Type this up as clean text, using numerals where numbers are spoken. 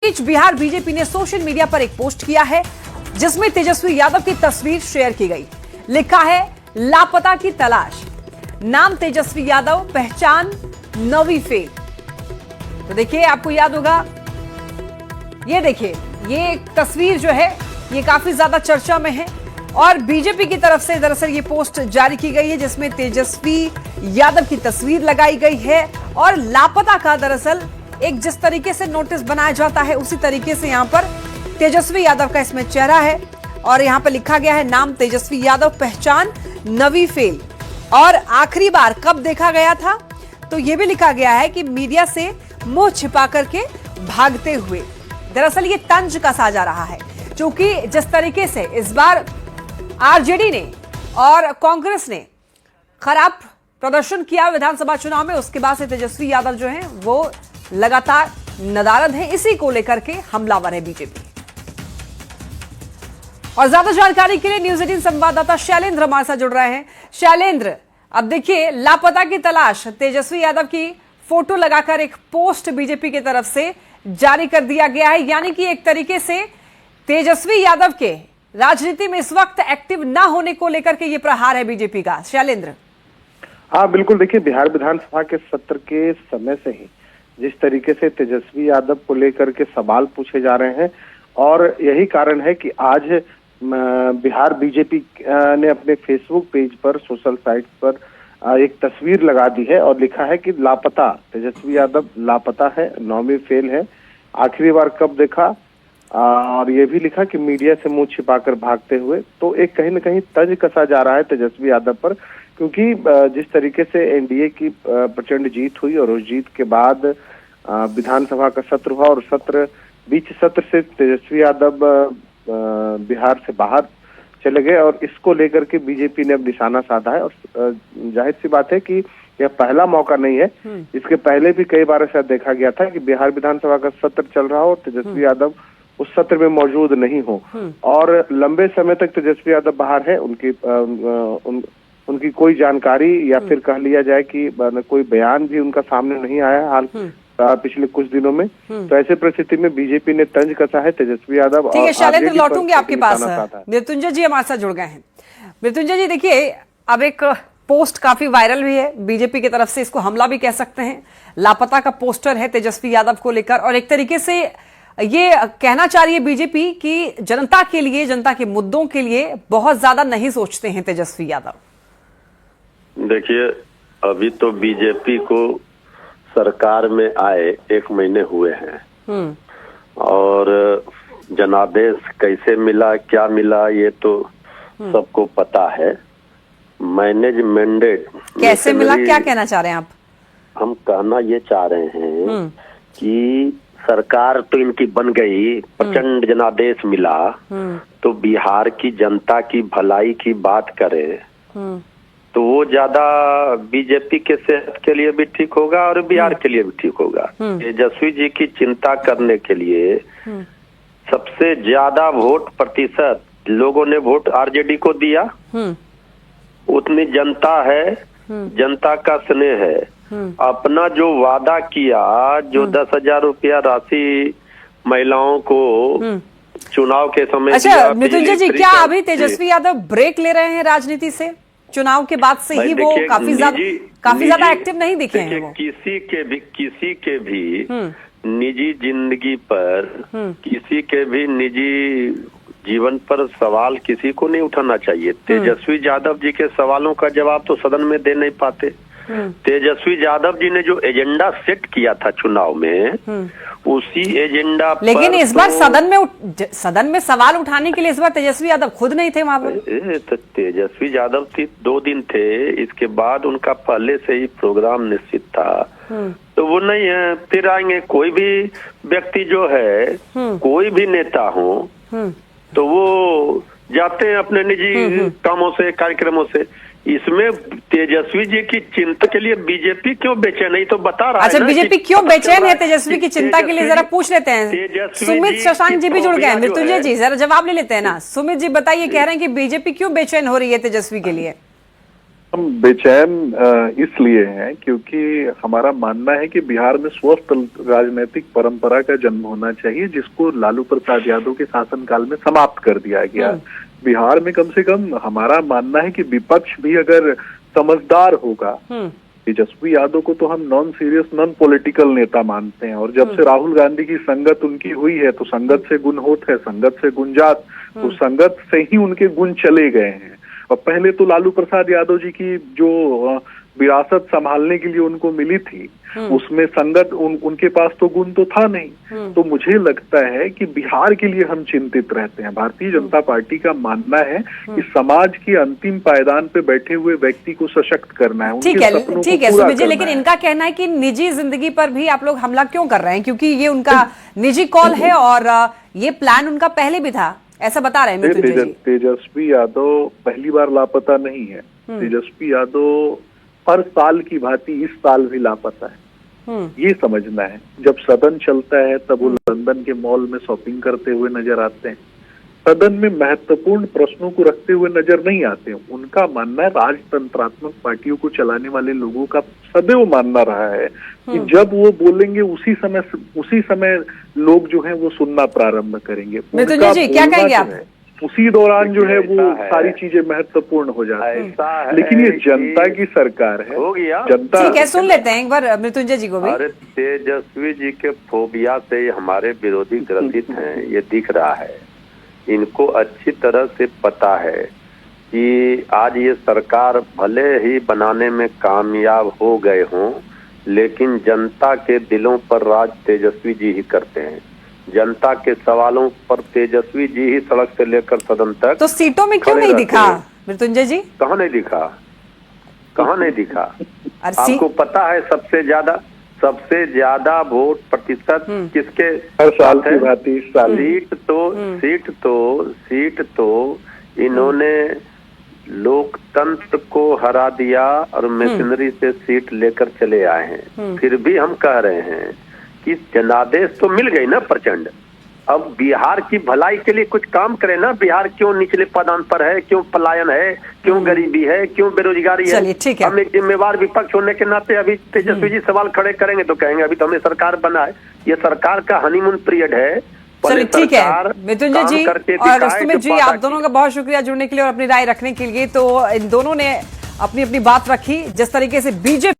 इस बिहार बीजेपी ने social media पर एक पोस्ट किया है जिसमें तेजस्वी यादव की तस्वीर शेयर की गई। लिखा है लापता की तलाश, नाम तेजस्वी यादव, पहचान नवी फेल। तो देखिए, आपको याद होगा, ये देखिए, ये तस्वीर जो है ये काफी ज्यादा चर्चा में है और बीजेपी की तरफ से दरअसल ये पोस्ट जारी की गई है जिसमें तेजस्वी यादव की तस्वीर लगाई गई है और लापता का दरअसल एक जिस तरीके से नोटिस बनाया जाता है उसी तरीके से यहां पर तेजस्वी यादव का इसमें चेहरा है और यहां पर लिखा गया है नाम तेजस्वी यादव, पहचान नवी फेल। और आखिरी बार कब देखा गया था तो यह भी लिखा गया है कि मीडिया से मुंह छिपा करके भागते हुए। दरअसल ये तंज कसा जा रहा है क्योंकि जिस तरीके से इस बार आरजेडी ने और कांग्रेस ने खराब प्रदर्शन किया विधानसभा चुनाव में, उसके बाद से तेजस्वी यादव जो हैं वो लगातार नदारद है। इसी को लेकर के हमलावर है बीजेपी। और ज्यादा जानकारी के लिए न्यूज 18 संवाददाता शैलेंद्र हमारे साथ जुड़ रहे हैं। शैलेंद्र, अब देखिए, लापता की तलाश, तेजस्वी यादव की फोटो लगाकर एक पोस्ट बीजेपी की तरफ से जारी कर दिया गया है, यानी कि एक तरीके से तेजस्वी यादव के राजनीति में इस वक्त एक्टिव ना होने को लेकर के ये प्रहार है बीजेपी का। शैलेंद्र। हाँ बिल्कुल, देखिए, बिहार विधानसभा के सत्र के समय से ही जिस तरीके से तेजस्वी यादव को लेकर के सवाल पूछे जा रहे हैं और यही कारण है कि आज बिहार बीजेपी ने अपने फेसबुक पेज पर, सोशल साइट पर एक तस्वीर लगा दी है और लिखा है कि लापता, तेजस्वी यादव लापता है, नौवीं फेल है, आखिरी बार कब देखा, और ये भी लिखा कि मीडिया से मुंह छिपाकर भागते हुए। तो एक कहीं न कहीं तंज कसा जा रहा है तेजस्वी यादव पर, क्योंकि जिस तरीके से एनडीए की प्रचंड जीत हुई और उस जीत के बाद विधानसभा का सत्र हुआ और बीच सत्र से तेजस्वी यादव बिहार से बाहर चले गए और इसको लेकर के बीजेपी ने अब निशाना साधा है। और जाहिर सी बात है कि यह पहला मौका नहीं है, इसके पहले भी कई बार ऐसा देखा गया था कि बिहार विधानसभा का सत्र चल रहा हो और तेजस्वी यादव उस सत्र में मौजूद नहीं हो और लंबे समय तक तेजस्वी यादव बाहर है, उनकी कोई जानकारी या फिर कह लिया जाए कि कोई बयान भी उनका सामने नहीं आया हाल पिछले कुछ दिनों में। तो ऐसे परिस्थिति में बीजेपी ने तंज कसा है तेजस्वी यादव। ठीक है शैलेंद्र, लौटूंगे आपके पास। मृत्युंजय जी हमारे साथ जुड़ गए हैं। मृत्युंजय जी, देखिए, अब एक पोस्ट काफी वायरल हुई है बीजेपी की तरफ से, इसको हमला भी कह सकते हैं। लापता का पोस्टर है तेजस्वी यादव को लेकर और एक तरीके से ये कहना चाह रही है बीजेपी कि जनता के लिए, जनता के मुद्दों के लिए बहुत ज्यादा नहीं सोचते हैं तेजस्वी यादव। देखिए, अभी तो बीजेपी को सरकार में आए 1 महीने हुए हैं और जनादेश कैसे मिला, क्या मिला, ये तो सबको पता है। मैनेज मैंडेट कैसे मिला, क्या कहना चाह रहे हैं आप? हम कहना ये चाह रहे हैं कि सरकार तो इनकी बन गई, प्रचंड जनादेश मिला, तो बिहार की जनता की भलाई की बात करे तो वो ज्यादा बीजेपी के सेहत के लिए भी ठीक होगा और बिहार के लिए भी ठीक होगा। तेजस्वी जी की चिंता करने के लिए सबसे ज्यादा वोट प्रतिशत लोगों ने वोट आरजेडी को दिया, उतनी जनता है, जनता का स्नेह है। अपना जो वादा किया, जो 10,000 रुपया राशि महिलाओं को चुनाव के समय। अच्छा मृत्युंजय जी, क्या अभी तेजस्वी यादव ब्रेक ले रहे हैं राजनीति से? चुनाव के बाद से ही वो काफी ज्यादा एक्टिव नहीं दिखे हैं वो। किसी के भी निजी जिंदगी पर, किसी के भी निजी जीवन पर सवाल किसी को नहीं उठाना चाहिए। तेजस्वी यादव जी के सवालों का जवाब तो सदन में दे नहीं पाते। तेजस्वी यादव जी ने जो एजेंडा सेट किया था चुनाव में, उसी एजेंडा लेकिन इस बार सदन में सवाल उठाने के लिए इस बार तेजस्वी यादव खुद नहीं थे वहां पर। तो तेजस्वी यादव 2 दिन थे, इसके बाद उनका पहले से ही प्रोग्राम निश्चित था, तो वो नहीं है। फिर आएंगे, कोई भी व्यक्ति जो है, कोई भी नेता हो, तो वो जाते हैं अपने निजी कामों से, कार्यक्रमों से। इसमें तेजस्वी जी की चिंता के लिए बीजेपी क्यों बेचैन है तो बता रहा है। अच्छा, बीजेपी क्यों बेचैन है तेजस्वी की चिंता के लिए, जरा पूछ लेते हैं। सुमित शशांक जी भी जुड़ गए हैं। मृत्युंजय जी जरा जवाब ले लेते हैं ना। सुमित जी बताइए, कह रहे हैं कि बीजेपी क्यों बेचैन हो रही है तेजस्वी के लिए? हम बेचैन इसलिए हैं क्योंकि हमारा मानना है कि बिहार में स्वस्थ राजनीतिक परंपरा का जन्म होना चाहिए, जिसको लालू प्रसाद यादव के शासनकाल में समाप्त कर दिया गया। बिहार में कम से कम हमारा मानना है कि विपक्ष भी अगर समझदार होगा, तेजस्वी यादव को तो हम नॉन सीरियस नॉन पॉलिटिकल नेता मानते हैं, और जब से राहुल गांधी की संगत उनकी हुई है तो संगत से गुण होत है, संगत से गुण जात, तो संगत से ही उनके गुण चले गए हैं। और पहले तो लालू प्रसाद यादव जी की जो विरासत संभालने के लिए उनको मिली थी, उसमें संगत उनके पास तो गुण तो था नहीं। तो मुझे लगता है कि बिहार के लिए हम चिंतित रहते हैं। भारतीय जनता पार्टी का मानना है कि समाज के अंतिम पायदान पे बैठे हुए व्यक्ति को सशक्त करना है, ठीक है सुमित जी, लेकिन इनका कहना है कि निजी जिंदगी पर भी आप लोग हमला क्यों कर रहे हैं, क्योंकि ये उनका निजी कॉल है और ये प्लान उनका पहले भी था, ऐसा बता रहे हैं। तेजस्वी यादव पहली बार लापता नहीं है। तेजस्वी यादव हर साल की भांति इस साल भी लापता है, ये समझना है। जब सदन चलता है तब वो लंदन के मॉल में शॉपिंग करते हुए नजर आते हैं, सदन में महत्वपूर्ण प्रश्नों को रखते हुए नजर नहीं आते। उनका मानना है, राजतंत्रात्मक पार्टियों को चलाने वाले लोगों का सदैव मानना रहा है कि जब वो बोलेंगे उसी समय लोग जो है वो सुनना प्रारंभ करेंगे। मृत्युंजय जी क्या कहेंगे आप? उसी दौरान जो है वो सारी चीजें महत्वपूर्ण हो जाती है, लेकिन ये जनता की सरकार है, हो गया जनता। ठीक है, सुन लेते हैं एक बार मृत्युंजय जी को भी। अरे तेजस्वी जी के फोबिया से हमारे विरोधी ग्रसित हैं, ये दिख रहा है। इनको अच्छी तरह से पता है कि आज ये सरकार भले ही बनाने में कामयाब हो गए हों, लेकिन जनता के दिलों पर राज तेजस्वी जी ही करते हैं। जनता के सवालों पर तेजस्वी जी ही सड़क से लेकर सदन तक। तो सीटों में क्यों नहीं दिखा मृत्युंजय जी? कहाँ नहीं दिखा, कहाँ नहीं दिखा? आपको पता है सबसे ज्यादा वोट प्रतिशत किसके हर साल की भांति इस साल सीट तो इन्होंने लोकतंत्र को हरा दिया और मशीनरी से सीट लेकर चले आए हैं। फिर भी हम कह रहे हैं कि जनादेश तो मिल गई ना प्रचंड, अब बिहार की भलाई के लिए कुछ काम करे ना। बिहार क्यों निचले पदान पर है, क्यों पलायन है, क्यों गरीबी है, क्यों बेरोजगारी है? हम एक जिम्मेवार विपक्ष होने के नाते अभी तेजस्वी जी सवाल खड़े करेंगे तो कहेंगे अभी तो हमने सरकार बना है, ये सरकार का हनीमून पीरियड है। चलिए ठीक है मृत्युंजय जी और सुमित जी, आप दोनों का बहुत शुक्रिया जुड़ने के लिए और अपनी राय रखने के लिए। तो इन दोनों ने अपनी अपनी बात रखी, जिस तरीके से बीजेपी